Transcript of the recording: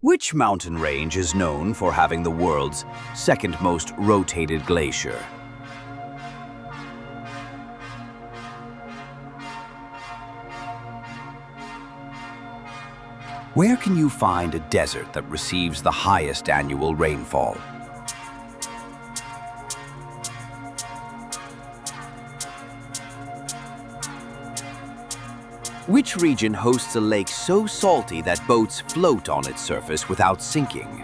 Which mountain range is known for having the world's second most rotated glacier? Where can you find a desert that receives the highest annual rainfall? Which region hosts a lake so salty that boats float on its surface without sinking?